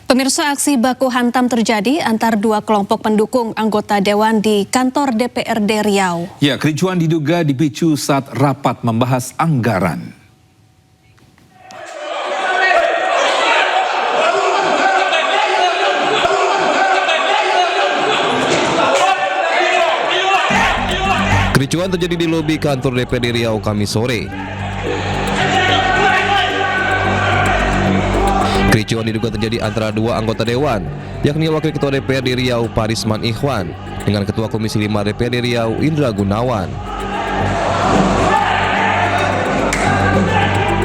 Pemirsa, aksi baku hantam terjadi antar dua kelompok pendukung anggota dewan di kantor DPRD Riau. Ya, kericuan diduga dipicu saat rapat membahas anggaran. Kericuan terjadi di lobi kantor DPRD Riau Kamis sore. Kericuan diduga terjadi antara dua anggota dewan, yakni Wakil Ketua DPRD Riau Parisman Ikhwan dengan Ketua Komisi 5 DPRD Riau Indra Gunawan.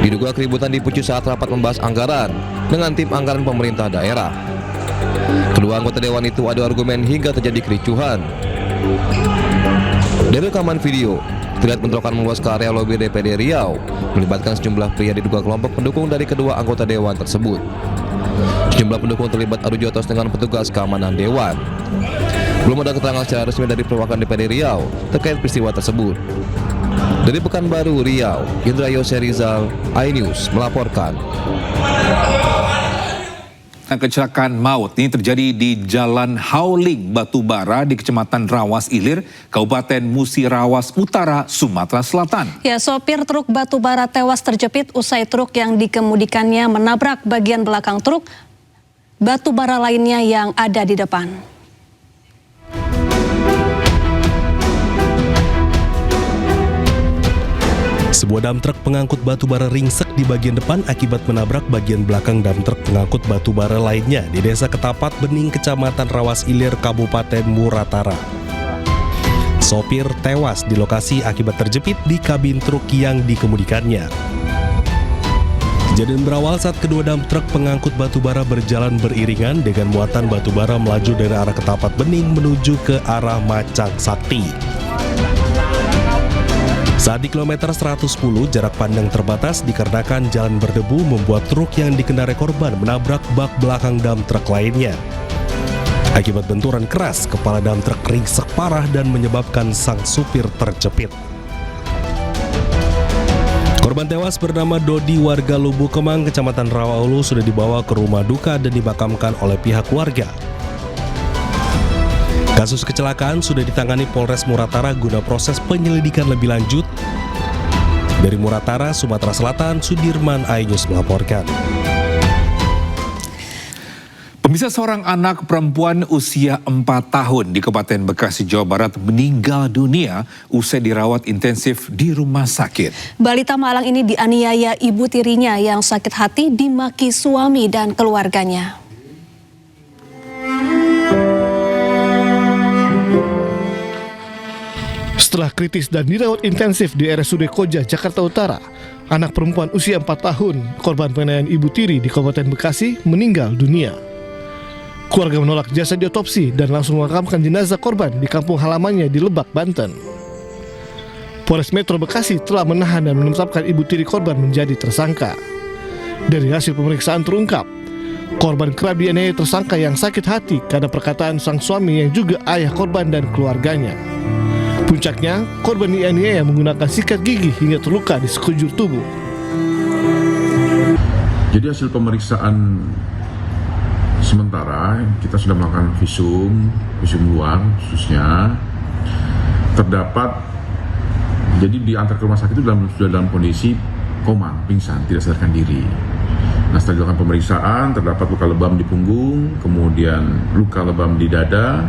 Diduga keributan dipicu saat rapat membahas anggaran dengan tim anggaran pemerintah daerah. Kedua anggota dewan itu adu argumen hingga terjadi kericuhan. Dari rekaman video, terlihat bentrokan meluas ke area lobi DPRD Riau, melibatkan sejumlah pria diduga kelompok pendukung dari kedua anggota dewan tersebut. Sejumlah pendukung terlibat adu jotos dengan petugas keamanan dewan. Belum ada keterangan secara resmi dari perwakilan DPRD Riau terkait peristiwa tersebut. Dari Pekanbaru, Riau, Indra Yose Rizal, iNews melaporkan. Kecelakaan maut ini terjadi di Jalan Hauling Batubara di Kecamatan Rawas Ilir, Kabupaten Musirawas Utara, Sumatera Selatan. Ya, sopir truk batubara tewas terjepit usai truk yang dikemudikannya menabrak bagian belakang truk batubara lainnya yang ada di depan. Sebuah dam truk pengangkut batu bara ringsek di bagian depan akibat menabrak bagian belakang dam truk pengangkut batu bara lainnya di Desa Ketapat Bening, Kecamatan Rawas Ilir, Kabupaten Muratara. Sopir tewas di lokasi akibat terjepit di kabin truk yang dikemudikannya. Kejadian berawal saat kedua dam truk pengangkut batu bara berjalan beriringan dengan muatan batu bara melaju dari arah Ketapat Bening menuju ke arah Macang Sakti. Saat di kilometer 110, jarak pandang terbatas dikarenakan jalan berdebu membuat truk yang dikendarai korban menabrak bak belakang dam truk lainnya. Akibat benturan keras, kepala dam truk ringsek parah dan menyebabkan sang supir terjepit. Korban tewas bernama Dodi, warga Lubuk Kemang, Kecamatan Rawaulu, sudah dibawa ke rumah duka dan dimakamkan oleh pihak keluarga. Kasus kecelakaan sudah ditangani Polres Muratara guna proses penyelidikan lebih lanjut. Dari Muratara, Sumatera Selatan, Sudirman, iNews melaporkan. Pemirsa, seorang anak perempuan usia 4 tahun di Kabupaten Bekasi, Jawa Barat meninggal dunia usai dirawat intensif di rumah sakit. Balita malang ini dianiaya ibu tirinya yang sakit hati dimaki suami dan keluarganya. Setelah kritis dan dirawat intensif di RSUD Koja, Jakarta Utara, anak perempuan usia 4 tahun, korban penganiayaan ibu tiri di Kabupaten Bekasi, meninggal dunia. Keluarga menolak jasa diotopsi dan langsung memakamkan jenazah korban di kampung halamannya di Lebak, Banten. Polres Metro Bekasi telah menahan dan menetapkan ibu tiri korban menjadi tersangka. Dari hasil pemeriksaan terungkap, korban kerap dianiaya tersangka yang sakit hati karena perkataan sang suami yang juga ayah korban dan keluarganya. Puncaknya, korban dianiaya menggunakan sikat gigi hingga terluka di sekujur tubuh. Jadi hasil pemeriksaan sementara kita sudah melakukan visum luar khususnya, terdapat jadi diantar ke rumah sakit itu sudah dalam kondisi koma, pingsan, tidak sadarkan diri. Nah, setelah dilakukan pemeriksaan terdapat luka lebam di punggung, kemudian luka lebam di dada,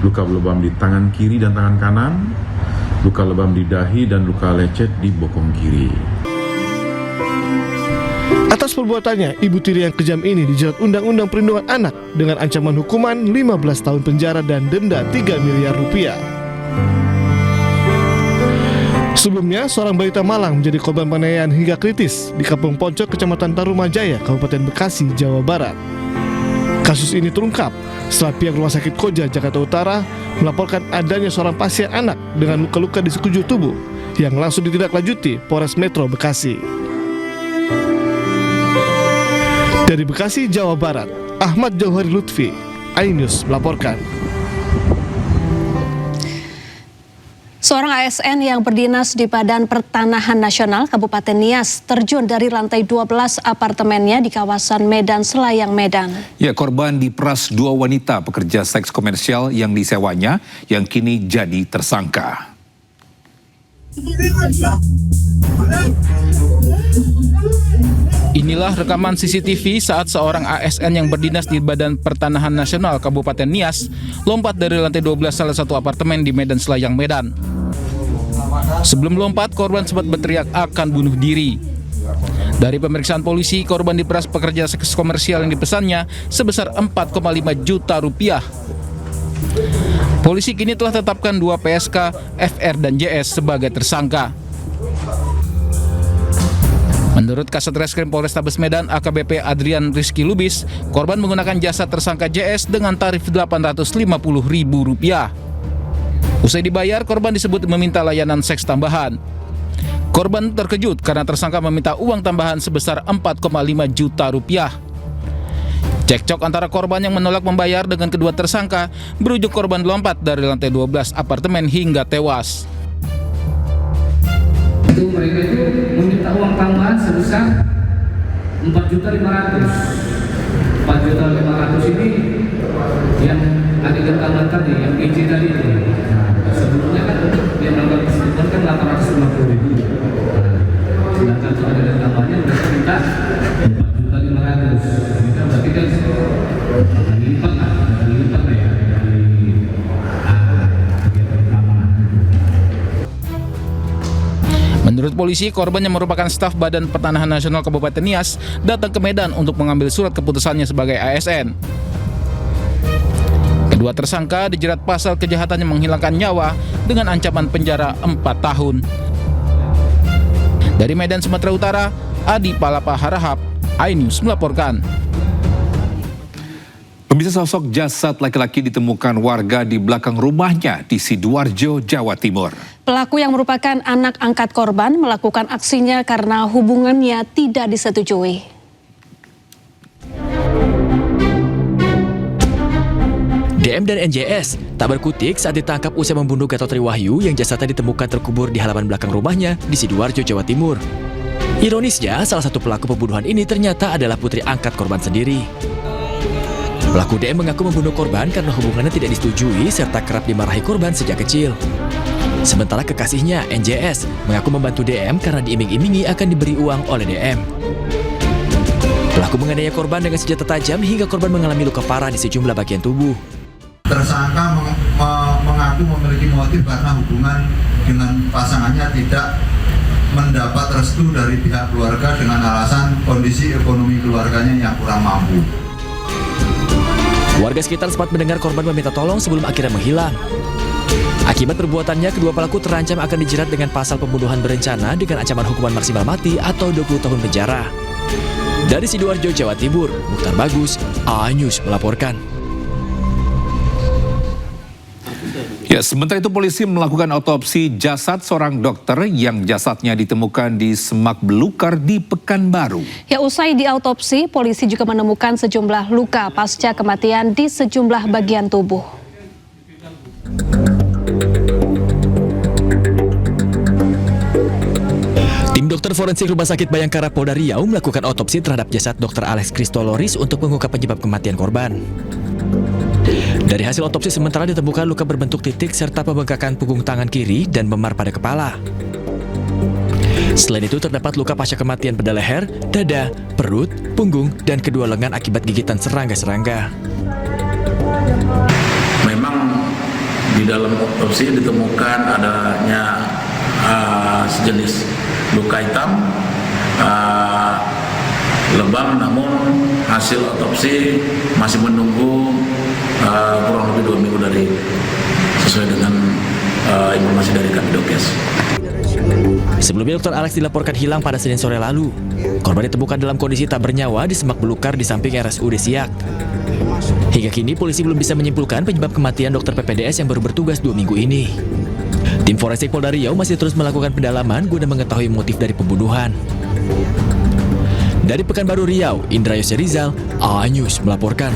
luka lebam di tangan kiri dan tangan kanan, luka lebam di dahi dan luka lecet di bokong kiri. Atas perbuatannya, ibu tiri yang kejam ini dijerat Undang-Undang Perlindungan Anak dengan ancaman hukuman 15 tahun penjara dan denda 3 miliar rupiah. Sebelumnya, seorang balita malang menjadi korban penganiayaan hingga kritis di Kampung Poncok, Kecamatan Tarumajaya, Kabupaten Bekasi, Jawa Barat. Kasus ini terungkap setelah pihak Rumah Sakit Koja, Jakarta Utara melaporkan adanya seorang pasien anak dengan luka-luka di sekujur tubuh yang langsung ditindaklanjuti Polres Metro Bekasi. Dari Bekasi, Jawa Barat, Ahmad Jauhari Lutfi, iNews melaporkan. Seorang ASN yang berdinas di Badan Pertanahan Nasional Kabupaten Nias terjun dari lantai 12 apartemennya di kawasan Medan Selayang, Medan. Ya, korban diperas 2 wanita pekerja seks komersial yang disewanya yang kini jadi tersangka. Inilah rekaman CCTV saat seorang ASN yang berdinas di Badan Pertanahan Nasional Kabupaten Nias lompat dari lantai 12 salah satu apartemen di Medan Selayang, Medan. Sebelum lompat, korban sempat berteriak akan bunuh diri. Dari pemeriksaan polisi, korban diperas pekerja seks komersial yang dipesannya sebesar 4,5 juta rupiah. Polisi kini telah tetapkan 2 PSK, FR dan JS sebagai tersangka. Menurut Kasat Reskrim Polrestabes Medan AKBP Adrian Rizky Lubis, korban menggunakan jasa tersangka JS dengan tarif Rp850.000. Usai dibayar, korban disebut meminta layanan seks tambahan. Korban terkejut karena tersangka meminta uang tambahan sebesar 4,5 juta rupiah. Cekcok antara korban yang menolak membayar dengan kedua tersangka berujung korban lompat dari lantai 12 apartemen hingga tewas. Mereka itu meminta uang tambahan sebesar 4.500.000. 4.500.000 ini yang adegan tambahan tadi, yang PJ tadi itu. Sebelumnya kan yang melakukan persetujuan kan 850.000. Sedangkan untuk adegan tambahannya mereka minta 4.500.000. Itu berarti kan dilipat lah ya. Menurut polisi, korban yang merupakan staf Badan Pertanahan Nasional Kabupaten Nias datang ke Medan untuk mengambil surat keputusannya sebagai ASN. Kedua tersangka dijerat pasal kejahatan yang menghilangkan nyawa dengan ancaman penjara 4 tahun. Dari Medan, Sumatera Utara, Adi Palapa Harahap, iNews melaporkan. Pemirsa, sosok jasad laki-laki ditemukan warga di belakang rumahnya di Sidoarjo, Jawa Timur. Pelaku yang merupakan anak angkat korban melakukan aksinya karena hubungannya tidak disetujui. DM dan NJS tak berkutik saat ditangkap usai membunuh Gatot Triwahyu yang jasadnya ditemukan terkubur di halaman belakang rumahnya di Sidoarjo, Jawa Timur. Ironisnya, salah satu pelaku pembunuhan ini ternyata adalah putri angkat korban sendiri. Pelaku DM mengaku membunuh korban karena hubungannya tidak disetujui serta kerap dimarahi korban sejak kecil. Sementara kekasihnya, NJS, mengaku membantu DM karena diiming-imingi akan diberi uang oleh DM. Pelaku menganiaya korban dengan senjata tajam hingga korban mengalami luka parah di sejumlah bagian tubuh. Tersangka mengaku memiliki motif karena hubungan dengan pasangannya tidak mendapat restu dari pihak keluarga dengan alasan kondisi ekonomi keluarganya yang kurang mampu. Warga sekitar sempat mendengar korban meminta tolong sebelum akhirnya menghilang. Akibat perbuatannya, kedua pelaku terancam akan dijerat dengan pasal pembunuhan berencana dengan ancaman hukuman maksimal mati atau 20 tahun penjara. Dari Sidoarjo, Jawa Timur, Mukhtar Bagus, iNews melaporkan. Ya, sementara itu polisi melakukan otopsi jasad seorang dokter yang jasadnya ditemukan di Semak Belukar di Pekanbaru. Ya, usai diautopsi, polisi juga menemukan sejumlah luka pasca kematian di sejumlah bagian tubuh. Tim dokter forensik Rumah Sakit Bayangkara Polda Riau melakukan otopsi terhadap jasad Dr. Alex Kristoloris untuk mengungkap penyebab kematian korban. Dari hasil otopsi sementara ditemukan luka berbentuk titik serta pembengkakan punggung tangan kiri dan memar pada kepala. Selain itu terdapat luka pasca kematian pada leher, dada, perut, punggung, dan kedua lengan akibat gigitan serangga-serangga. Memang di dalam otopsi ditemukan adanya sejenis luka hitam, lebam, namun hasil otopsi masih menunggu kurang lebih 2 minggu dari sesuai dengan informasi dari Kabidokes. Sebelumnya Dr. Alex dilaporkan hilang pada Senin sore lalu. Korban ditemukan dalam kondisi tak bernyawa di Semak Belukar di samping RSUD Siak. Hingga kini polisi belum bisa menyimpulkan penyebab kematian dokter PPDS yang baru bertugas 2 minggu ini. Tim forensik Polda Riau masih terus melakukan pendalaman guna mengetahui motif dari pembunuhan. Dari Pekanbaru Riau, Indra Yose Rizal, iNews melaporkan.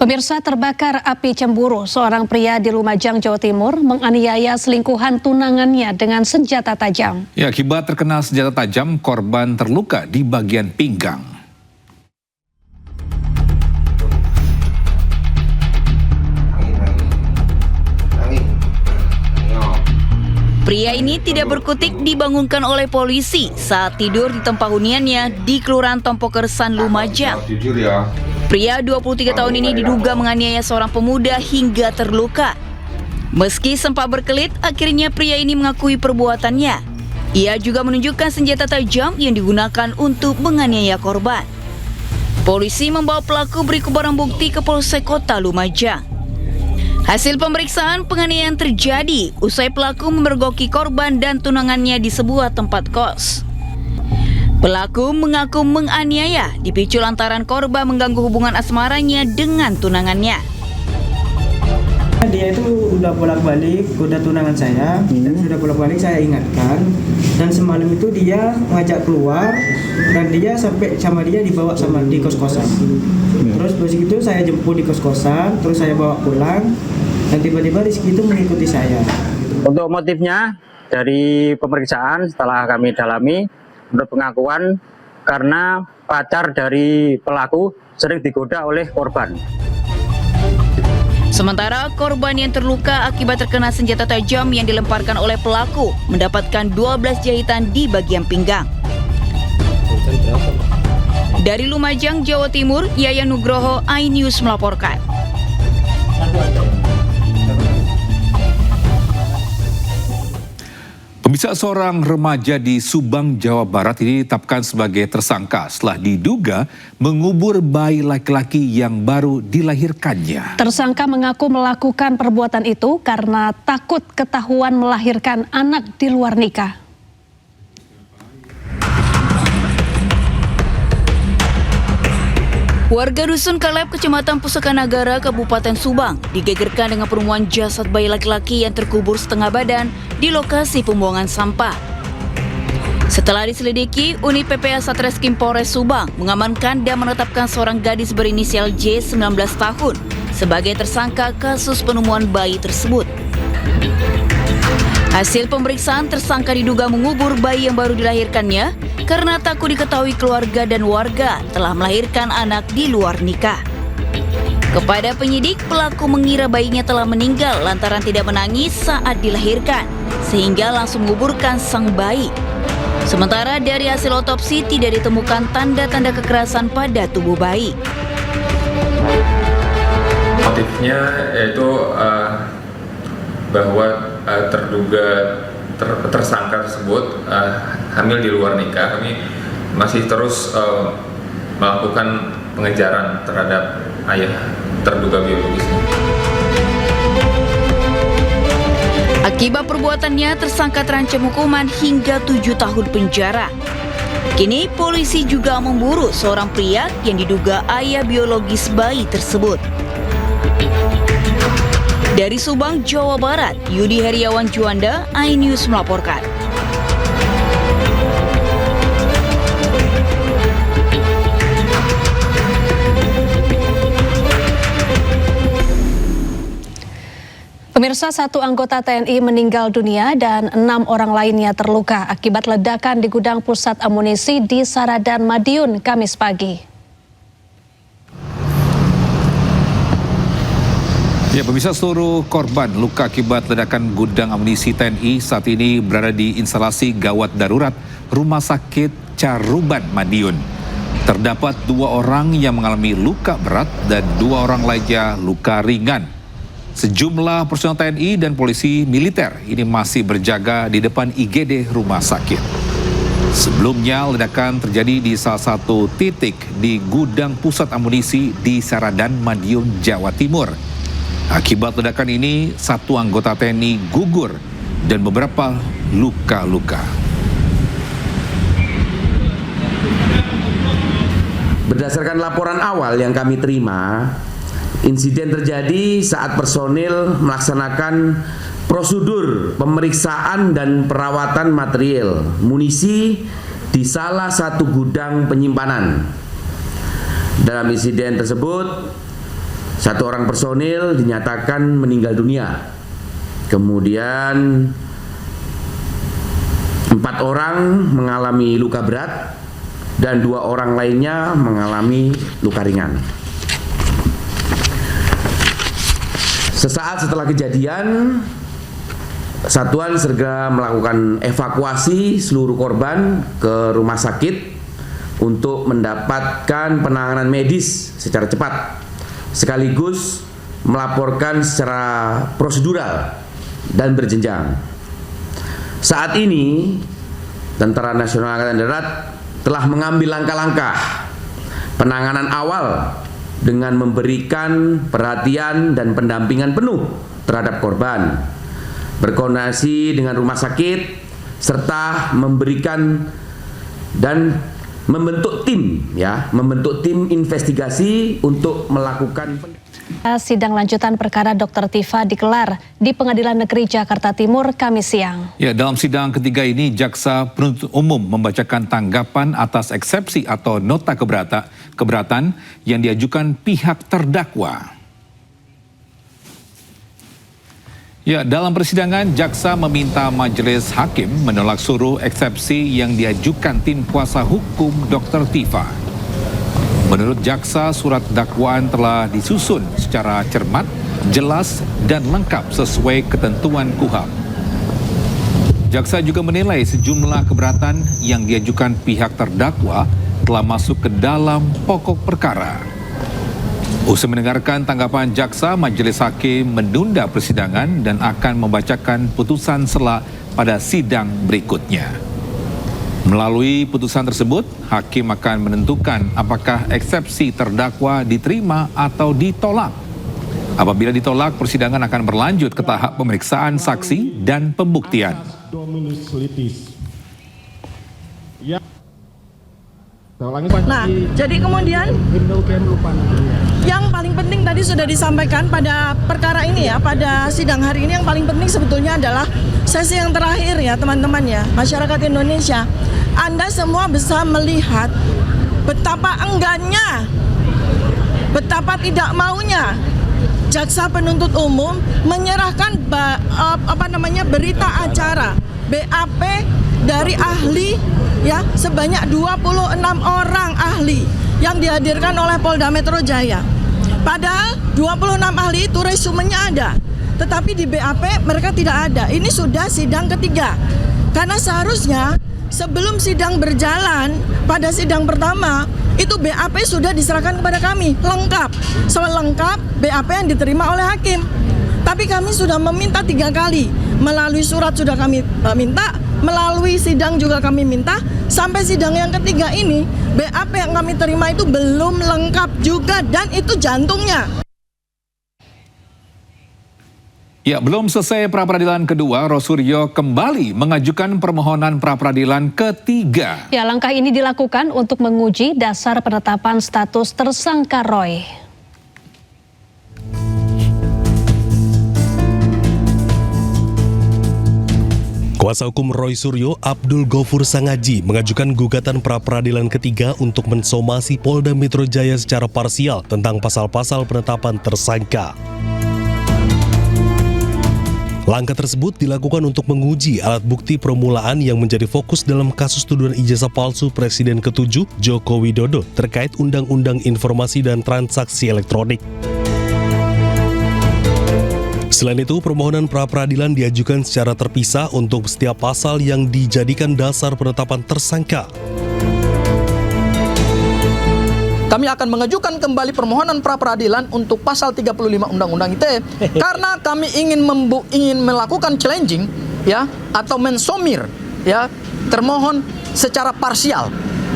Pemirsa, terbakar api cemburu. Seorang pria di Lumajang, Jawa Timur menganiaya selingkuhan tunangannya dengan senjata tajam. Ya, akibat terkena senjata tajam, korban terluka di bagian pinggang. Pria ini tidak berkutik dibangunkan oleh polisi saat tidur di tempat huniannya di Kelurahan Tompokersan, Lumajang. Pria 23 tahun ini diduga menganiaya seorang pemuda hingga terluka. Meski sempat berkelit, akhirnya pria ini mengakui perbuatannya. Ia juga menunjukkan senjata tajam yang digunakan untuk menganiaya korban. Polisi membawa pelaku berikut barang bukti ke Polsek Kota Lumajang. Hasil pemeriksaan, penganiayaan terjadi usai pelaku memergoki korban dan tunangannya di sebuah tempat kos. Pelaku mengaku menganiaya dipicu lantaran korban mengganggu hubungan asmaranya dengan tunangannya. Dia itu udah bolak-balik, udah tunangan saya, dan sudah bolak-balik saya ingatkan. Dan semalam itu dia ngajak keluar, dan dia sampai sama dia dibawa sama di kos-kosan. Terus begitu saya jemput di kos-kosan, terus saya bawa pulang, dan tiba-tiba Rizky itu mengikuti saya. Untuk motifnya dari pemeriksaan setelah kami dalami, menurut pengakuan karena pacar dari pelaku sering digoda oleh korban. Sementara korban yang terluka akibat terkena senjata tajam yang dilemparkan oleh pelaku mendapatkan 12 jahitan di bagian pinggang. Dari Lumajang, Jawa Timur, Yayan Nugroho, iNews melaporkan. Pemirsa, seorang remaja di Subang, Jawa Barat ini ditetapkan sebagai tersangka setelah diduga mengubur bayi laki-laki yang baru dilahirkannya. Tersangka mengaku melakukan perbuatan itu karena takut ketahuan melahirkan anak di luar nikah. Warga Dusun Kaleb, Kecamatan Pusakanagara, Kabupaten Subang digegerkan dengan penemuan jasad bayi laki-laki yang terkubur setengah badan di lokasi pembuangan sampah. Setelah diselidiki, unit PPA Satreskrim Polres Subang mengamankan dan menetapkan seorang gadis berinisial J 19 tahun sebagai tersangka kasus penemuan bayi tersebut. Hasil pemeriksaan, tersangka diduga mengubur bayi yang baru dilahirkannya karena takut diketahui keluarga dan warga telah melahirkan anak di luar nikah. Kepada penyidik, pelaku mengira bayinya telah meninggal lantaran tidak menangis saat dilahirkan, sehingga langsung menguburkan sang bayi. Sementara dari hasil otopsi tidak ditemukan tanda-tanda kekerasan pada tubuh bayi. Motifnya yaitu bahwa terduga tersangka tersebut hamil di luar nikah. Kami masih terus melakukan pengejaran terhadap ayah terduga biologisnya. Akibat perbuatannya, tersangka terancam hukuman hingga 7 tahun penjara. Kini polisi juga memburu seorang pria yang diduga ayah biologis bayi tersebut. Dari Subang, Jawa Barat, Yudi Heriawan Juanda, iNews melaporkan. Pemirsa, satu anggota TNI meninggal dunia dan 6 orang lainnya terluka akibat ledakan di gudang pusat amunisi di Saradan, Madiun, Kamis pagi. Ya, pemirsa, seluruh korban luka akibat ledakan gudang amunisi TNI saat ini berada di instalasi gawat darurat Rumah Sakit Caruban, Madiun. Terdapat 2 orang yang mengalami luka berat dan 2 orang lainnya luka ringan. Sejumlah personel TNI dan polisi militer ini masih berjaga di depan IGD rumah sakit. Sebelumnya, ledakan terjadi di salah satu titik di gudang pusat amunisi di Saradan, Madiun, Jawa Timur. Akibat ledakan ini, 1 anggota TNI gugur dan beberapa luka-luka. Berdasarkan laporan awal yang kami terima, insiden terjadi saat personil melaksanakan prosedur pemeriksaan dan perawatan material munisi di salah satu gudang penyimpanan. Dalam insiden tersebut, 1 orang personil dinyatakan meninggal dunia. Kemudian 4 orang mengalami luka berat dan 2 orang lainnya mengalami luka ringan. Sesaat setelah kejadian, satuan segera melakukan evakuasi seluruh korban ke rumah sakit untuk mendapatkan penanganan medis secara cepat, sekaligus melaporkan secara prosedural dan berjenjang. Saat ini, Tentara Nasional Angkatan Darat telah mengambil langkah-langkah penanganan awal dengan memberikan perhatian dan pendampingan penuh terhadap korban, berkoordinasi dengan rumah sakit, serta memberikan dan membentuk tim investigasi untuk melakukan Sidang lanjutan perkara Dr. Tifa digelar di Pengadilan Negeri Jakarta Timur Kamis siang. Ya, dalam sidang ketiga ini jaksa penuntut umum membacakan tanggapan atas eksepsi atau nota keberatan yang diajukan pihak terdakwa. Ya, dalam persidangan jaksa meminta majelis hakim menolak seluruh eksepsi yang diajukan tim kuasa hukum Dr. Tifa. Menurut jaksa, surat dakwaan telah disusun secara cermat, jelas, dan lengkap sesuai ketentuan KUHP. Jaksa juga menilai sejumlah keberatan yang diajukan pihak terdakwa telah masuk ke dalam pokok perkara. Usai mendengarkan tanggapan jaksa, majelis hakim menunda persidangan dan akan membacakan putusan pada sidang berikutnya. Melalui putusan tersebut, hakim akan menentukan apakah eksepsi terdakwa diterima atau ditolak. Apabila ditolak, persidangan akan berlanjut ke tahap pemeriksaan saksi dan pembuktian. Nah, jadi kemudian yang paling penting tadi sudah disampaikan pada perkara ini ya, pada sidang hari ini yang paling penting sebetulnya adalah sesi yang terakhir ya teman-teman ya, masyarakat Indonesia. Anda semua bisa melihat betapa enggannya, betapa tidak maunya jaksa penuntut umum menyerahkan berita acara BAP dari ahli ya, sebanyak 26 orang ahli yang dihadirkan oleh Polda Metro Jaya. Padahal 26 ahli itu resumenya ada, tetapi di BAP mereka tidak ada. Ini sudah sidang ketiga. Karena seharusnya sebelum sidang berjalan, pada sidang pertama itu BAP sudah diserahkan kepada kami lengkap, selengkap BAP yang diterima oleh hakim. Tapi kami sudah meminta 3 kali, melalui surat sudah kami minta, melalui sidang juga kami minta, sampai sidang yang ketiga ini BAP yang kami terima itu belum lengkap juga, dan itu jantungnya. Ya, belum selesai pra-peradilan kedua, Rosuryo kembali mengajukan permohonan pra-peradilan ketiga. Ya, langkah ini dilakukan untuk menguji dasar penetapan status tersangka Roy. Kuasa hukum Roy Suryo, Abdul Ghafur Sangaji, mengajukan gugatan pra-peradilan ketiga untuk mensomasi Polda Metro Jaya secara parsial tentang pasal-pasal penetapan tersangka. Langkah tersebut dilakukan untuk menguji alat bukti permulaan yang menjadi fokus dalam kasus tuduhan ijazah palsu Presiden ke-7 Joko Widodo terkait Undang-Undang Informasi dan Transaksi Elektronik. Selain itu, permohonan pra-peradilan diajukan secara terpisah untuk setiap pasal yang dijadikan dasar penetapan tersangka. Kami akan mengajukan kembali permohonan pra-peradilan untuk pasal 35 Undang-Undang ITE karena kami ingin melakukan challenging ya, atau mensomir ya termohon secara parsial.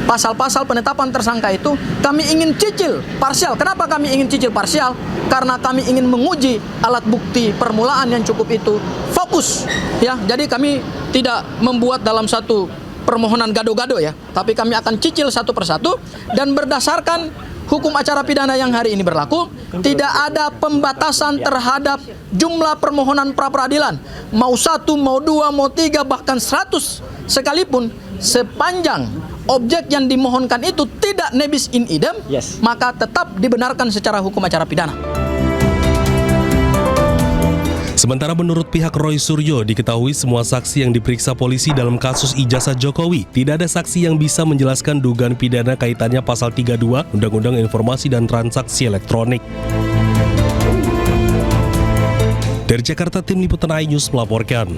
Pasal-pasal penetapan tersangka itu kami ingin cicil parsial. Kenapa kami ingin cicil parsial? Karena kami ingin menguji alat bukti permulaan yang cukup itu fokus ya. Jadi kami tidak membuat dalam satu permohonan gado-gado ya, tapi kami akan cicil satu persatu, dan berdasarkan hukum acara pidana yang hari ini berlaku, tidak ada pembatasan terhadap jumlah permohonan pra-peradilan, mau 1, mau 2, mau 3, bahkan 100 sekalipun, sepanjang objek yang dimohonkan itu tidak nebis in idem, maka tetap dibenarkan secara hukum acara pidana. Sementara menurut pihak Roy Suryo, diketahui semua saksi yang diperiksa polisi dalam kasus ijazah Jokowi. Tidak ada saksi yang bisa menjelaskan dugaan pidana kaitannya pasal 32 Undang-Undang Informasi dan Transaksi Elektronik. Dari Jakarta, tim liputan iNews melaporkan.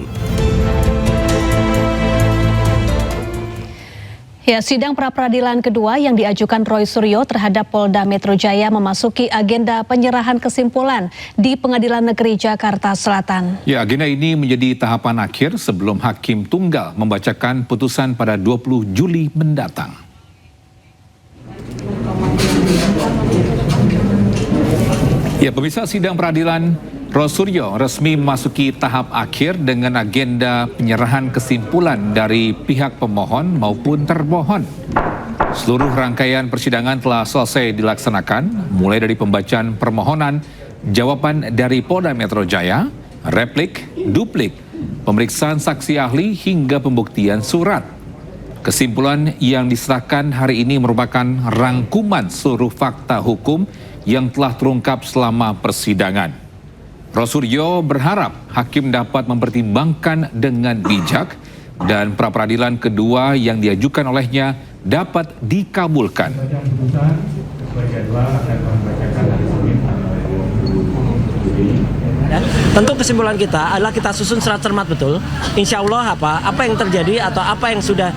Ya, sidang pra-peradilan kedua yang diajukan Roy Suryo terhadap Polda Metro Jaya memasuki agenda penyerahan kesimpulan di Pengadilan Negeri Jakarta Selatan. Ya, agenda ini menjadi tahapan akhir sebelum Hakim Tunggal membacakan putusan pada 20 Juli mendatang. Ya, pemirsa, sidang peradilan Roy Suryo resmi memasuki tahap akhir dengan agenda penyerahan kesimpulan dari pihak pemohon maupun termohon. Seluruh rangkaian persidangan telah selesai dilaksanakan, mulai dari pembacaan permohonan, jawaban dari Polda Metro Jaya, replik, duplik, pemeriksaan saksi ahli hingga pembuktian surat. Kesimpulan yang diserahkan hari ini merupakan rangkuman seluruh fakta hukum yang telah terungkap selama persidangan. Roy Suryo berharap hakim dapat mempertimbangkan dengan bijak dan pra-peradilan kedua yang diajukan olehnya dapat dikabulkan. Tentu kesimpulan kita adalah kita susun secara cermat betul. Insya Allah apa yang terjadi atau apa yang sudah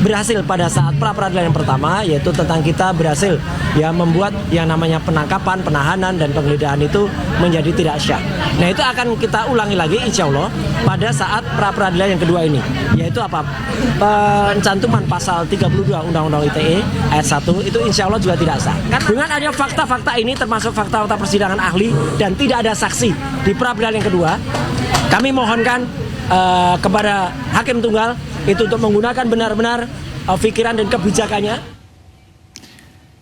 berhasil pada saat pra-peradilan yang pertama, yaitu tentang kita berhasil membuat yang namanya penangkapan, penahanan, dan penggeledahan itu menjadi tidak syah. Nah, itu akan kita ulangi lagi insya Allah pada saat pra-peradilan yang kedua ini, yaitu pencantuman pasal 32 Undang-Undang ITE ayat 1 itu insya Allah juga tidak sah. Dengan adanya fakta-fakta ini termasuk fakta-fakta persidangan ahli dan tidak ada saksi di pra-peradilan yang kedua, kami mohonkan kepada Hakim Tunggal itu untuk menggunakan benar-benar pikiran dan kebijakannya.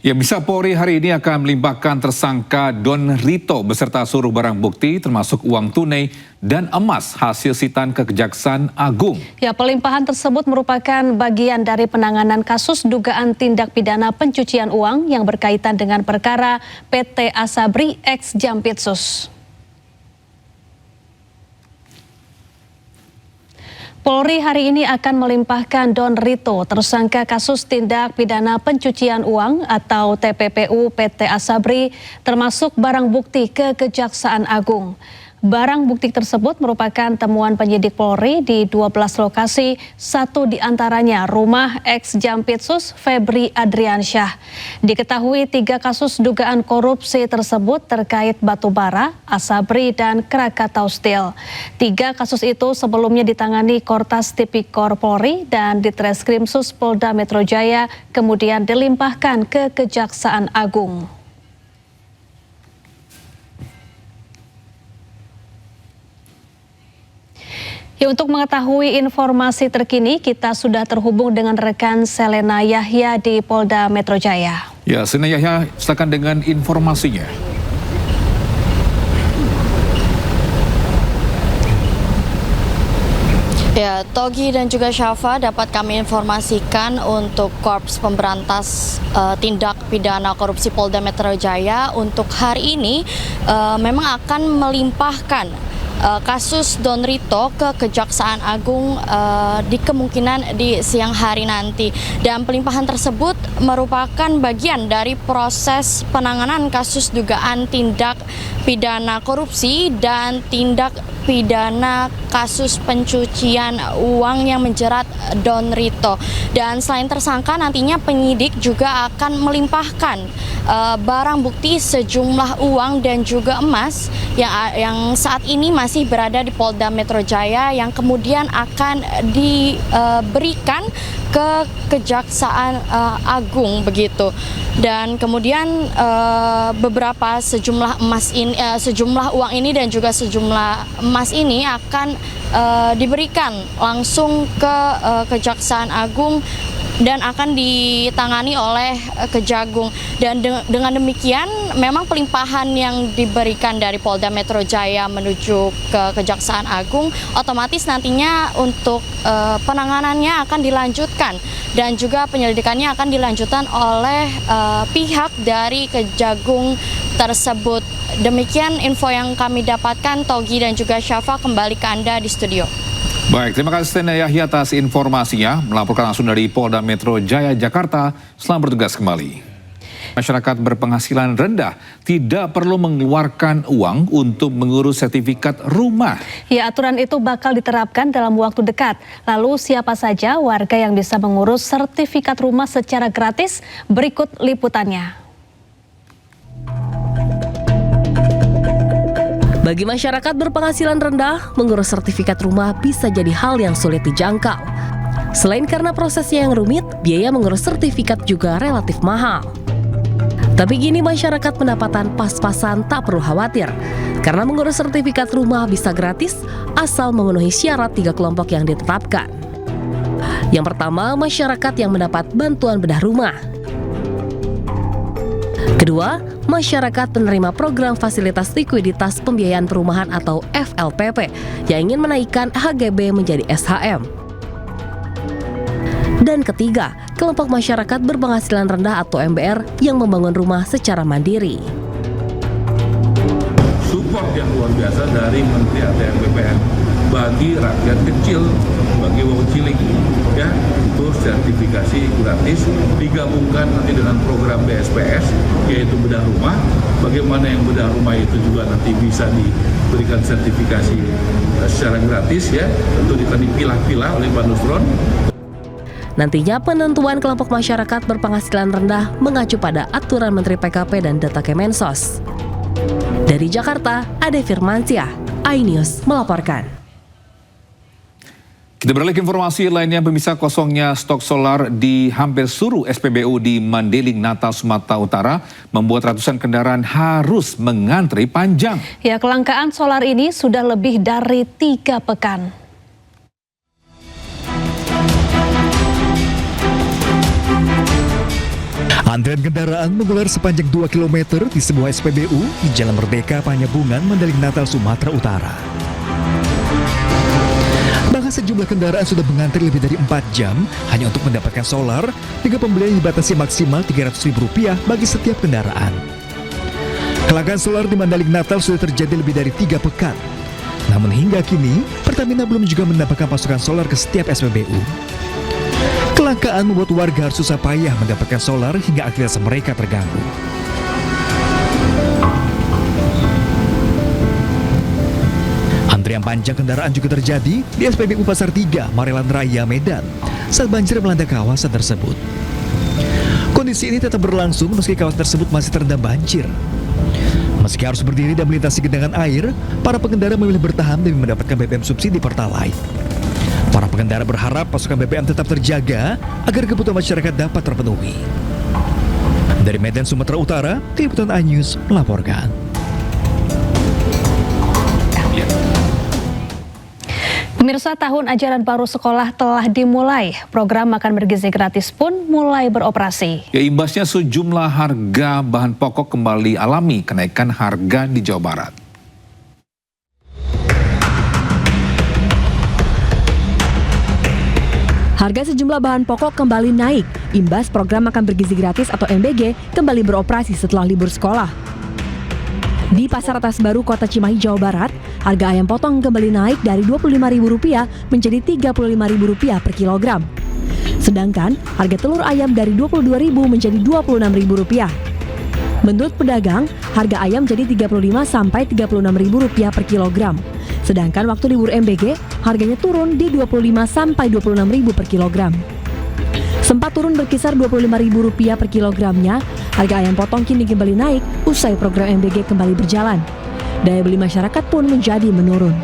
Ya, bisa Polri hari ini akan melimpahkan tersangka Don Rito beserta seluruh barang bukti termasuk uang tunai dan emas hasil sitaan ke Kejaksaan Agung. Ya, pelimpahan tersebut merupakan bagian dari penanganan kasus dugaan tindak pidana pencucian uang yang berkaitan dengan perkara PT Asabri X Jampitsus. Polri hari ini akan melimpahkan Don Rito, tersangka kasus tindak pidana pencucian uang atau TPPU PT Asabri, termasuk barang bukti ke Kejaksaan Agung. Barang bukti tersebut merupakan temuan penyidik Polri di 12 lokasi, satu diantaranya rumah ex-Jampitsus Febri Adriansyah. Diketahui 3 kasus dugaan korupsi tersebut terkait batubara, Asabri, dan Krakatau Steel. 3 kasus itu sebelumnya ditangani Kortas Tipikor Polri dan Ditreskrimsus Polda Metro Jaya, kemudian dilimpahkan ke Kejaksaan Agung. Ya, untuk mengetahui informasi terkini, kita sudah terhubung dengan rekan Selena Yahya di Polda Metro Jaya. Ya, Selena Yahya, silakan dengan informasinya. Ya, Togi dan juga Syafa, dapat kami informasikan untuk Korps Pemberantas Tindak Pidana Korupsi Polda Metro Jaya untuk hari ini memang akan melimpahkan kasus Don Rito ke Kejaksaan Agung di kemungkinan di siang hari nanti, dan pelimpahan tersebut merupakan bagian dari proses penanganan kasus dugaan tindak pidana korupsi dan tindak pidana kasus pencucian uang yang menjerat Don Rito. Dan selain tersangka, nantinya penyidik juga akan melimpahkan barang bukti sejumlah uang dan juga emas yang saat ini masih berada di Polda Metro Jaya, yang kemudian akan diberikan ke Kejaksaan Agung begitu. Dan kemudian beberapa sejumlah uang ini dan juga sejumlah emas ini akan diberikan langsung ke Kejaksaan Agung dan akan ditangani oleh Kejagung. Dan dengan demikian memang pelimpahan yang diberikan dari Polda Metro Jaya menuju ke Kejaksaan Agung otomatis nantinya untuk penanganannya akan dilanjutkan dan juga penyelidikannya akan dilanjutkan oleh pihak dari Kejagung tersebut. Demikian info yang kami dapatkan, Togi dan juga Syafa, kembali ke Anda di studio. Baik, terima kasih Stena Yahya atas informasinya. Melaporkan langsung dari Polda Metro Jaya, Jakarta. Selamat bertugas kembali. Masyarakat berpenghasilan rendah tidak perlu mengeluarkan uang untuk mengurus sertifikat rumah. Ya, aturan itu bakal diterapkan dalam waktu dekat. Lalu siapa saja warga yang bisa mengurus sertifikat rumah secara gratis? Berikut liputannya. Bagi masyarakat berpenghasilan rendah, mengurus sertifikat rumah bisa jadi hal yang sulit dijangkau. Selain karena prosesnya yang rumit, biaya mengurus sertifikat juga relatif mahal. Tapi gini masyarakat pendapatan pas-pasan tak perlu khawatir, karena mengurus sertifikat rumah bisa gratis asal memenuhi syarat 3 kelompok yang ditetapkan. Yang pertama, masyarakat yang mendapat bantuan bedah rumah. Kedua, masyarakat penerima program fasilitas likuiditas pembiayaan perumahan atau FLPP yang ingin menaikkan HGB menjadi SHM. Dan ketiga, kelompok masyarakat berpenghasilan rendah atau MBR yang membangun rumah secara mandiri. Support yang luar biasa dari Menteri ATR BPN bagi rakyat kecil, bagi wong cilik, ya, itu sertifikasi gratis digabungkan nanti dengan program BSPS yaitu bedah rumah. Bagaimana yang bedah rumah itu juga nanti bisa diberikan sertifikasi secara gratis, ya, tentu akan dipilah-pilah oleh Pak Nusron. Nantinya penentuan kelompok masyarakat berpenghasilan rendah mengacu pada aturan Menteri PKP dan Data Kemensos. Dari Jakarta, Ade Firmansyah, iNews melaporkan. Kita beralih ke informasi lainnya, pemirsa. Kosongnya stok solar di hampir seluruh SPBU di Mandailing, Natal, Sumatera Utara membuat ratusan kendaraan harus mengantri panjang. Ya, kelangkaan solar ini sudah lebih dari 3 pekan. Antrian kendaraan mengular sepanjang 2 km di sebuah SPBU di Jalan Merdeka, Panyabungan, Mandailing, Natal, Sumatera Utara. Bahkan sejumlah kendaraan sudah mengantri lebih dari 4 jam hanya untuk mendapatkan solar dengan pembelian dibatasi maksimal Rp300.000 bagi setiap kendaraan. Kelangkaan solar di Mandailing, Natal sudah terjadi lebih dari 3 pekan. Namun hingga kini, Pertamina belum juga mendapatkan pasokan solar ke setiap SPBU. Kelangkaan membuat warga harus susah payah mendapatkan solar hingga aktivitas mereka terganggu. Antrian panjang kendaraan juga terjadi di SPBU Pasar 3, Marelan Raya, Medan saat banjir melanda kawasan tersebut. Kondisi ini tetap berlangsung meski kawasan tersebut masih terendam banjir. Meski harus berdiri dan melintasi genangan air, para pengendara memilih bertahan demi mendapatkan BBM subsidi Pertalite. Para pengendara berharap pasokan BBM tetap terjaga agar kebutuhan masyarakat dapat terpenuhi. Dari Medan, Sumatera Utara, Tim Liputan iNews melaporkan. Pemirsa, tahun ajaran baru sekolah telah dimulai. Program makan bergizi gratis pun mulai beroperasi. Ya, imbasnya sejumlah harga bahan pokok kembali alami kenaikan harga di Jawa Barat. Harga sejumlah bahan pokok kembali naik, imbas program makan bergizi gratis atau MBG kembali beroperasi setelah libur sekolah. Di Pasar Atas Baru, Kota Cimahi, Jawa Barat, harga ayam potong kembali naik dari Rp25.000 menjadi Rp35.000 per kilogram. Sedangkan harga telur ayam dari Rp22.000 menjadi Rp26.000. Menurut pedagang, harga ayam jadi Rp35 sampai Rp36.000 per kilogram. Sedangkan waktu libur MBG, harganya turun di Rp25 sampai Rp26.000 per kilogram. Sempat turun berkisar Rp25.000 per kilogramnya, harga ayam potong kini kembali naik usai program MBG kembali berjalan. Daya beli masyarakat pun menjadi menurun.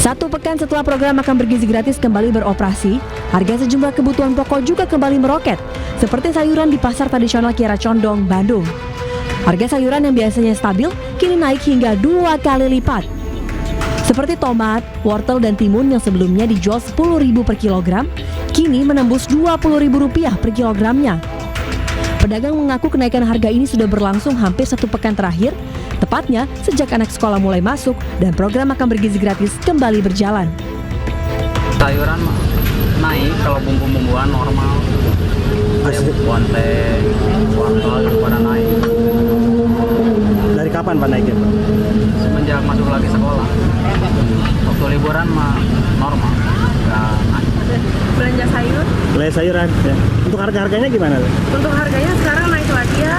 1 pekan setelah program makan bergizi gratis kembali beroperasi, harga sejumlah kebutuhan pokok juga kembali meroket, seperti sayuran di Pasar Tradisional Kiara Condong, Bandung. Harga sayuran yang biasanya stabil kini naik hingga 2 kali lipat. seperti tomat, wortel, dan timun yang sebelumnya dijual Rp10.000 per kilogram, kini menembus Rp20.000 per kilogramnya. Pedagang mengaku kenaikan harga ini sudah berlangsung hampir 1 pekan terakhir, tepatnya sejak anak sekolah mulai masuk dan program makan bergizi gratis kembali berjalan. Sayuran naik, kalau bumbu-bumbuan normal. Kayak bontek, wortel itu pada naik. Dari kapan Pak naiknya, Pak? Semenjak masuk lagi sekolah. Waktu liburan mah normal. Nggak naik. Belanja sayur? Belanja sayuran, ya. Untuk harga-harganya gimana? Untuk harganya sekarang naik lagi ya.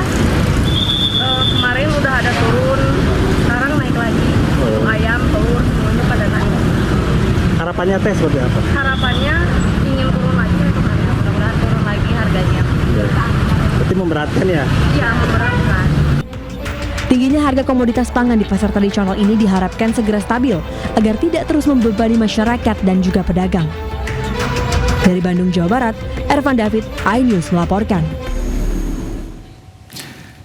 Kemarin udah ada turun, sekarang naik lagi. Untuk ayam, telur, semuanya pada naik. Harapannya teh seperti apa? Harapannya ingin turun lagi ya kemarin. Mudah-mudahan turun lagi harganya. Berarti memberatkan ya? Iya, memberatkan. Tingginya harga komoditas pangan di pasar tradisional ini diharapkan segera stabil agar tidak terus membebani masyarakat dan juga pedagang. Dari Bandung, Jawa Barat, Ervan David, iNews melaporkan.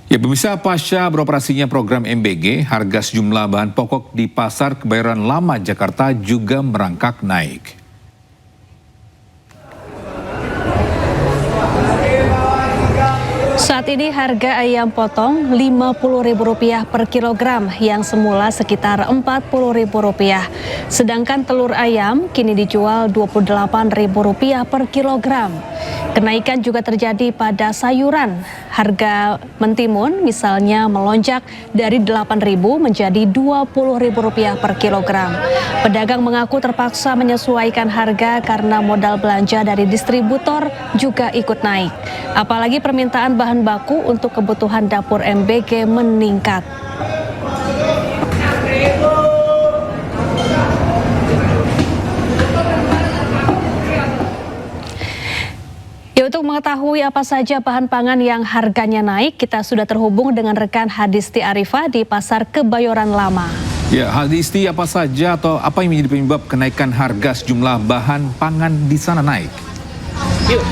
Ya, pemirsa, pasca beroperasinya program MBG, harga sejumlah bahan pokok di Pasar Kebayoran Lama Jakarta juga merangkak naik. Saat ini harga ayam potong Rp50.000 per kilogram yang semula sekitar Rp40.000. Sedangkan telur ayam kini dijual Rp28.000 per kilogram. Kenaikan juga terjadi pada sayuran. Harga mentimun misalnya melonjak dari Rp8.000 menjadi Rp20.000 per kilogram. Pedagang mengaku terpaksa menyesuaikan harga karena modal belanja dari distributor juga ikut naik. Apalagi permintaan bahan baku untuk kebutuhan dapur MBG meningkat. Ya, untuk mengetahui apa saja bahan pangan yang harganya naik, kita sudah terhubung dengan rekan Hadisti Arifah di Pasar Kebayoran Lama. Ya, Hadisti, apa saja atau apa yang menjadi penyebab kenaikan harga sejumlah bahan pangan di sana naik? Yuk.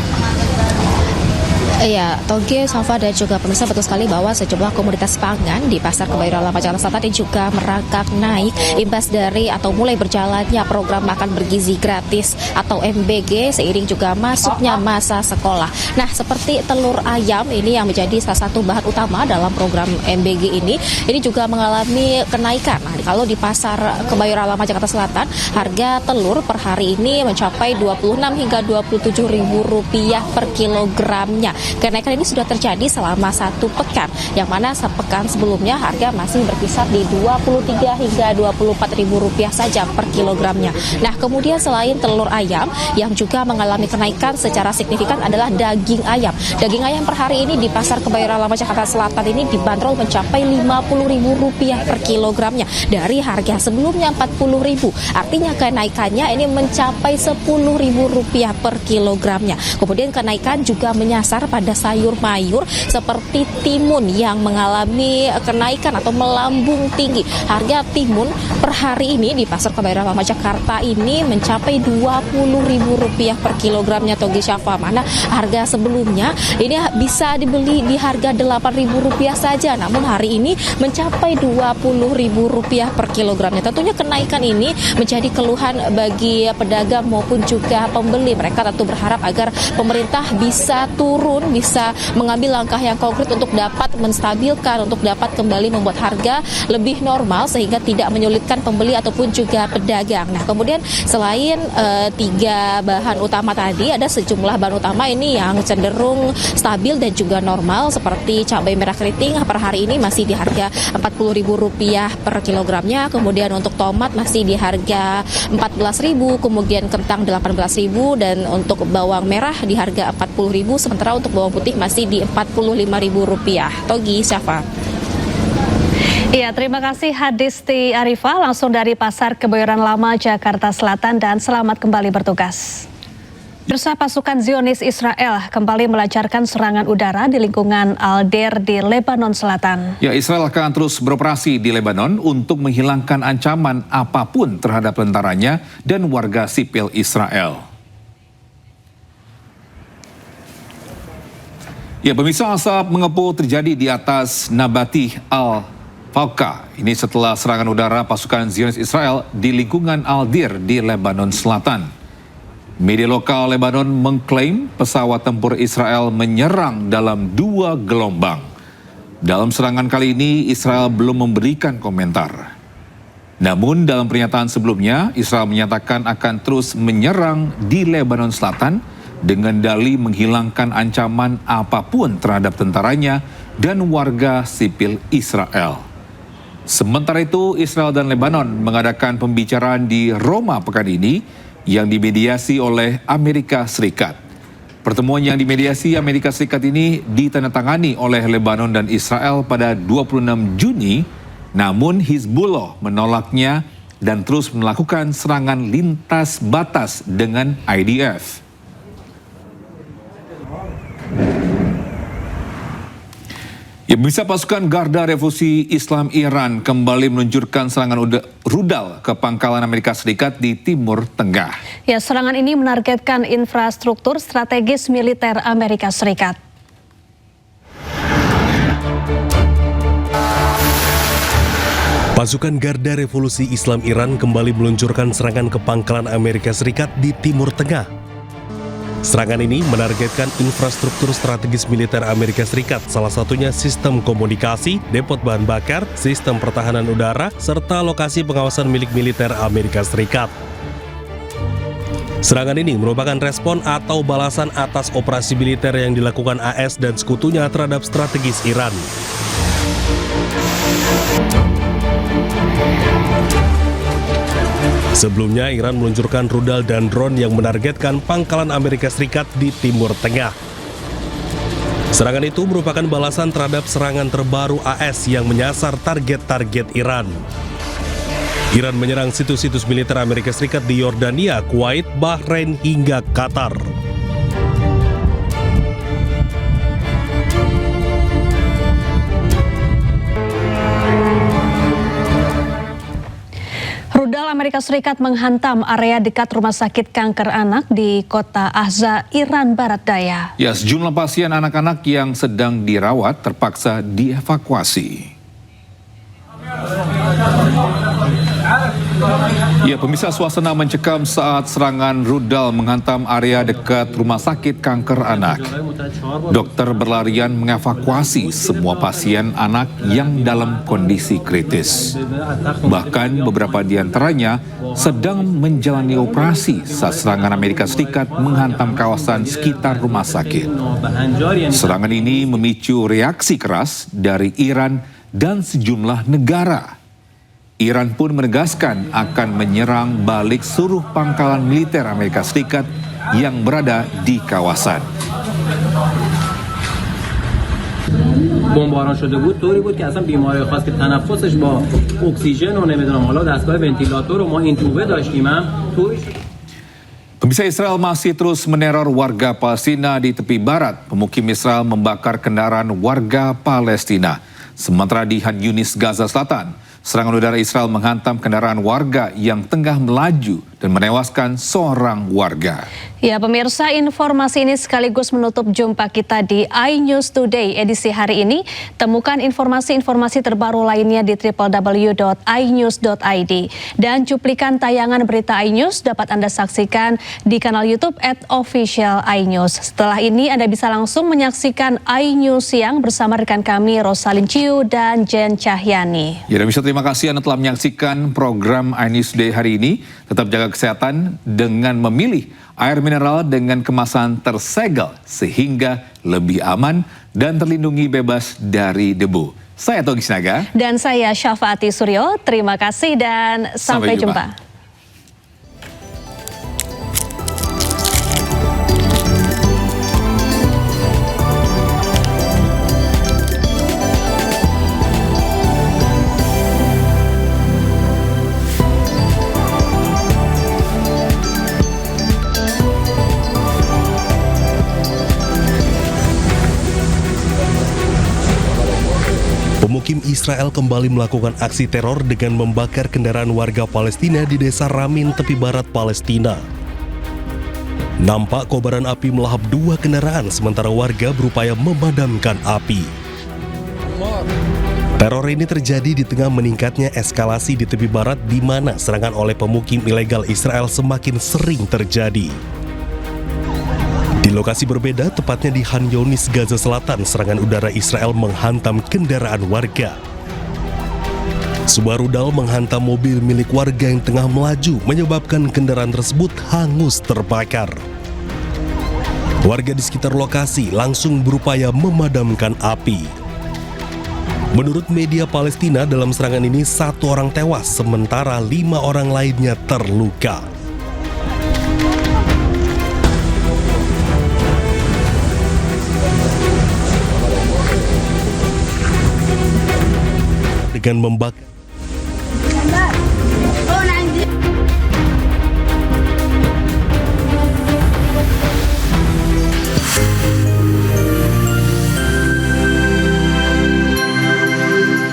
Iya, Toge, Safa, dan juga pemirsa, betul sekali bahwa sejumlah komoditas pangan di Pasar Kebayoran Lama Jakarta Selatan ini juga merangkak naik imbas dari atau mulai berjalannya program makan bergizi gratis atau MBG seiring juga masuknya masa sekolah. Nah, seperti telur ayam ini yang menjadi salah satu bahan utama dalam program MBG ini juga mengalami kenaikan. Nah, kalau di Pasar Kebayoran Lama Jakarta Selatan, harga telur per hari ini mencapai Rp26 hingga Rp27.000 per kilogramnya. Kenaikan ini sudah terjadi selama 1 pekan, yang mana sepekan sebelumnya harga masih berkisar di Rp23 hingga Rp24.000 saja per kilogramnya. Nah, kemudian selain telur ayam, yang juga mengalami kenaikan secara signifikan adalah daging ayam. Daging ayam per hari ini di Pasar Kebayoran Lama Jakarta Selatan ini dibanderol mencapai Rp50.000 per kilogramnya dari harga sebelumnya Rp40.000. Artinya kenaikannya ini mencapai Rp10.000 per kilogramnya. Kemudian kenaikan juga menyasar pada sayur mayur seperti timun yang mengalami kenaikan atau melambung tinggi. Harga timun per hari ini di Pasar Kebayoran Lama Jakarta ini mencapai Rp20.000 per kilogramnya, Togi Syafa. Mana harga sebelumnya ini bisa dibeli di harga Rp8.000 saja, namun hari ini mencapai Rp20.000 per kilogramnya. Tentunya kenaikan ini menjadi keluhan bagi pedagang maupun juga pembeli. Mereka tentu berharap agar pemerintah bisa turun, bisa mengambil langkah yang konkret untuk dapat menstabilkan, untuk dapat kembali membuat harga lebih normal sehingga tidak menyulitkan pembeli ataupun juga pedagang. Nah, kemudian selain 3 bahan utama tadi, ada sejumlah bahan utama ini yang cenderung stabil dan juga normal seperti cabai merah keriting per hari ini masih di harga Rp40.000 per kilogramnya. Kemudian untuk tomat masih di harga Rp14.000, kemudian kentang Rp18.000, dan untuk bawang merah di harga Rp40.000, sementara untuk bawang putih masih di Rp45.000. Togi, Syafa. Iya, terima kasih Hadisti Arifah langsung dari Pasar Kebayoran Lama Jakarta Selatan, dan selamat kembali bertugas. Pemirsa, pasukan Zionis Israel kembali melancarkan serangan udara di lingkungan Al-Der di Lebanon Selatan. Ya, Israel akan terus beroperasi di Lebanon untuk menghilangkan ancaman apapun terhadap tentaranya dan warga sipil Israel. Ya, pemirsa, asap mengepul terjadi di atas Nabatih Fauka. Ini setelah serangan udara pasukan Zionis Israel di lingkungan Al-Dir di Lebanon Selatan. Media lokal Lebanon mengklaim pesawat tempur Israel menyerang dalam 2 gelombang. Dalam serangan kali ini, Israel belum memberikan komentar. Namun dalam pernyataan sebelumnya, Israel menyatakan akan terus menyerang di Lebanon Selatan dengan dalih menghilangkan ancaman apapun terhadap tentaranya dan warga sipil Israel. Sementara itu, Israel dan Lebanon mengadakan pembicaraan di Roma pekan ini yang dimediasi oleh Amerika Serikat. Pertemuan yang dimediasi Amerika Serikat ini ditandatangani oleh Lebanon dan Israel pada 26 Juni, namun Hizbullah menolaknya dan terus melakukan serangan lintas batas dengan IDF. Ya, bisa pasukan Garda Revolusi Islam Iran kembali meluncurkan serangan rudal ke pangkalan Amerika Serikat di Timur Tengah. Ya, serangan ini menargetkan infrastruktur strategis militer Amerika Serikat. Pasukan Garda Revolusi Islam Iran kembali meluncurkan serangan ke pangkalan Amerika Serikat di Timur Tengah. Serangan ini menargetkan infrastruktur strategis militer Amerika Serikat, salah satunya sistem komunikasi, depot bahan bakar, sistem pertahanan udara, serta lokasi pengawasan milik militer Amerika Serikat. Serangan ini merupakan respon atau balasan atas operasi militer yang dilakukan AS dan sekutunya terhadap strategis Iran. Sebelumnya, Iran meluncurkan rudal dan drone yang menargetkan pangkalan Amerika Serikat di Timur Tengah. Serangan itu merupakan balasan terhadap serangan terbaru AS yang menyasar target-target Iran. Iran menyerang situs-situs militer Amerika Serikat di Yordania, Kuwait, Bahrain, hingga Qatar. Rudal Amerika Serikat menghantam area dekat rumah sakit kanker anak di kota Ahza, Iran Barat Daya. Ya, sejumlah pasien anak-anak yang sedang dirawat terpaksa dievakuasi. Ya, pemirsa, suasana mencekam saat serangan rudal menghantam area dekat rumah sakit kanker anak. Dokter berlarian mengevakuasi semua pasien anak yang dalam kondisi kritis. Bahkan beberapa di antaranya sedang menjalani operasi saat serangan Amerika Serikat menghantam kawasan sekitar rumah sakit. Serangan ini memicu reaksi keras dari Iran dan sejumlah negara. Iran pun menegaskan akan menyerang balik seluruh pangkalan militer Amerika Serikat yang berada di kawasan. بمباران شده بود طوری بود که اصلا بیماری خاص که تنفسش با اکسیژن و نمیدونم حالا دستگاه ونتیلاتور و ما این توبه داشتیم هم طوری Pemirsa, Israel masih terus meneror warga Palestina di tepi barat. Pemukim Israel membakar kendaraan warga Palestina. Sementara di Han Yunis, Gaza Selatan, serangan udara Israel menghantam kendaraan warga yang tengah melaju dan menewaskan seorang warga. Ya, pemirsa, informasi ini sekaligus menutup jumpa kita di iNews Today edisi hari ini. Temukan informasi-informasi terbaru lainnya di www.inews.id. Dan cuplikan tayangan berita iNews dapat Anda saksikan di kanal YouTube @official iNews. Setelah ini Anda bisa langsung menyaksikan iNews Siang bersama rekan kami Rosalin Ciu dan Jen Cahyani. Ya, dan bisa terima kasih Anda telah menyaksikan program iNews Today hari ini. Tetap jaga kesehatan dengan memilih air mineral dengan kemasan tersegel sehingga lebih aman dan terlindungi bebas dari debu. Saya Togi Sinaga. Dan saya Syafaati Suryo. Terima kasih dan sampai jumpa. Pemukim Israel kembali melakukan aksi teror dengan membakar kendaraan warga Palestina di desa Ramin, tepi barat Palestina. Nampak kobaran api melahap 2 kendaraan sementara warga berupaya memadamkan api. Teror ini terjadi di tengah meningkatnya eskalasi di tepi barat di mana serangan oleh pemukim ilegal Israel semakin sering terjadi. Di lokasi berbeda, tepatnya di Han Yunis, Gaza Selatan, serangan udara Israel menghantam kendaraan warga. Sebuah rudal menghantam mobil milik warga yang tengah melaju, menyebabkan kendaraan tersebut hangus terbakar. Warga di sekitar lokasi langsung berupaya memadamkan api. Menurut media Palestina, dalam serangan ini 1 orang tewas, sementara 5 orang lainnya terluka. Dengan membakar